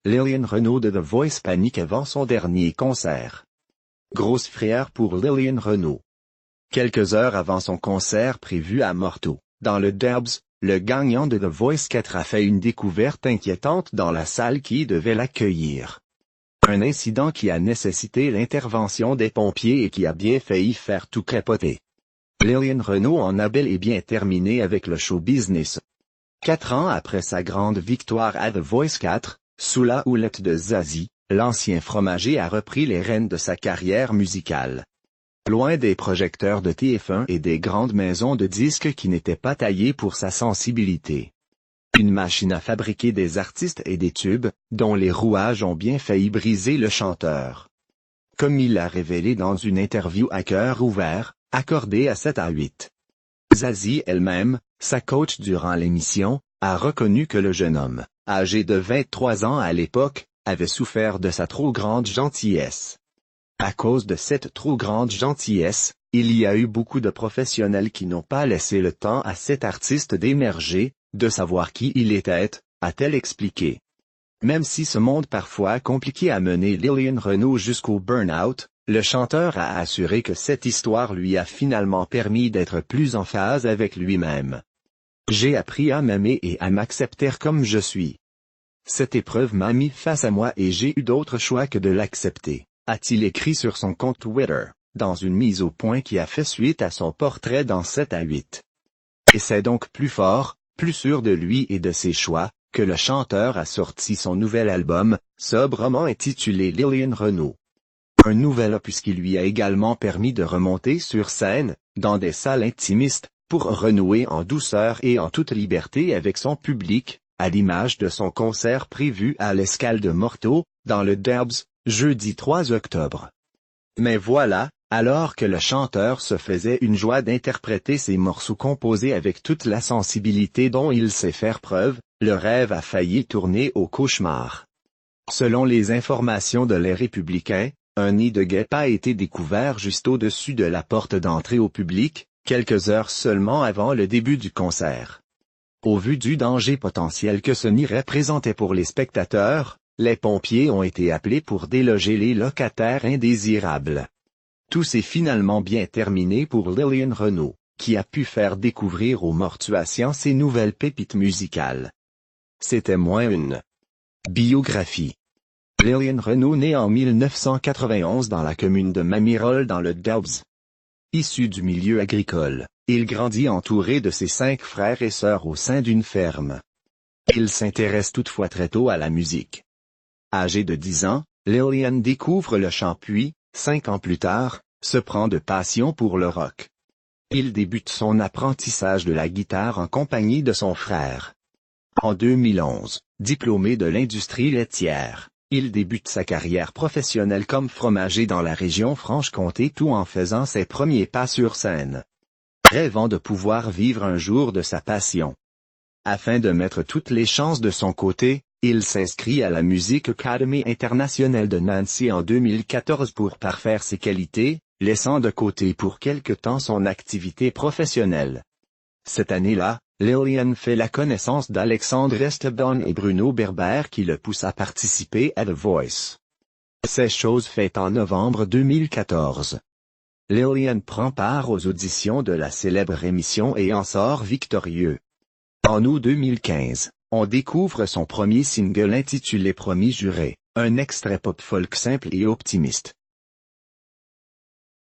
Lilian Renaud de The Voice panique avant son dernier concert. Grosse frayeur pour Lilian Renaud. Quelques heures avant son concert prévu à Morteau, dans le Derbs, le gagnant de The Voice 4 a fait une découverte inquiétante dans la salle qui devait l'accueillir. Un incident qui a nécessité l'intervention des pompiers et qui a bien failli faire tout capoter. Lilian Renaud en a bel et bien terminé avec le show business. 4 ans après sa grande victoire à The Voice 4, sous la houlette de Zazie, l'ancien fromager a repris les rênes de sa carrière musicale. Loin des projecteurs de TF1 et des grandes maisons de disques qui n'étaient pas taillées pour sa sensibilité. Une machine à fabriquer des artistes et des tubes, dont les rouages ont bien failli briser le chanteur. Comme il l'a révélé dans une interview à cœur ouvert, accordée à 7 à 8. Zazie elle-même, sa coach durant l'émission, a reconnu que le jeune homme, âgé de 23 ans à l'époque, avait souffert de sa trop grande gentillesse. À cause de cette trop grande gentillesse, il y a eu beaucoup de professionnels qui n'ont pas laissé le temps à cet artiste d'émerger, de savoir qui il était, a-t-elle expliqué. Même si ce monde parfois compliqué a mené Lilian Renaud jusqu'au burn-out, le chanteur a assuré que cette histoire lui a finalement permis d'être plus en phase avec lui-même. J'ai appris à m'aimer et à m'accepter comme je suis. Cette épreuve m'a mis face à moi et j'ai eu d'autre choix que de l'accepter, a-t-il écrit sur son compte Twitter, dans une mise au point qui a fait suite à son portrait dans 7 à 8. Et c'est donc plus fort, plus sûr de lui et de ses choix, que le chanteur a sorti son nouvel album, sobrement intitulé Lilian Renaud. Un nouvel opus qui lui a également permis de remonter sur scène, dans des salles intimistes, pour renouer en douceur et en toute liberté avec son public, à l'image de son concert prévu à l'Escale de Morteau, dans le Derbs, jeudi 3 octobre. Mais voilà, alors que le chanteur se faisait une joie d'interpréter ses morceaux composés avec toute la sensibilité dont il sait faire preuve, le rêve a failli tourner au cauchemar. Selon les informations de Les Républicains, un nid de guêpes a été découvert juste au-dessus de la porte d'entrée au public, quelques heures seulement avant le début du concert. Au vu du danger potentiel que ce nid représentait pour les spectateurs, les pompiers ont été appelés pour déloger les locataires indésirables. Tout s'est finalement bien terminé pour Lilian Renaud, qui a pu faire découvrir aux mortuaciens ses nouvelles pépites musicales. C'était moins une biographie. Lilian Renaud naît en 1991 dans la commune de Mamirol dans le Derbs. Issu du milieu agricole, il grandit entouré de ses 5 frères et sœurs au sein d'une ferme. Il s'intéresse toutefois très tôt à la musique. Âgé de 10 ans, Lilian découvre le chant puis, 5 ans plus tard, se prend de passion pour le rock. Il débute son apprentissage de la guitare en compagnie de son frère. En 2011, diplômé de l'industrie laitière, il débute sa carrière professionnelle comme fromager dans la région Franche-Comté tout en faisant ses premiers pas sur scène. Rêvant de pouvoir vivre un jour de sa passion. Afin de mettre toutes les chances de son côté, il s'inscrit à la Music Academy internationale de Nancy en 2014 pour parfaire ses qualités, laissant de côté pour quelque temps son activité professionnelle. Cette année-là, Lilian fait la connaissance d'Alexandre Esteban et Bruno Berber qui le poussent à participer à The Voice. C'est chose faite en novembre 2014. Lilian prend part aux auditions de la célèbre émission et en sort victorieux. En août 2015, on découvre son premier single intitulé Promis juré, un extrait pop folk simple et optimiste.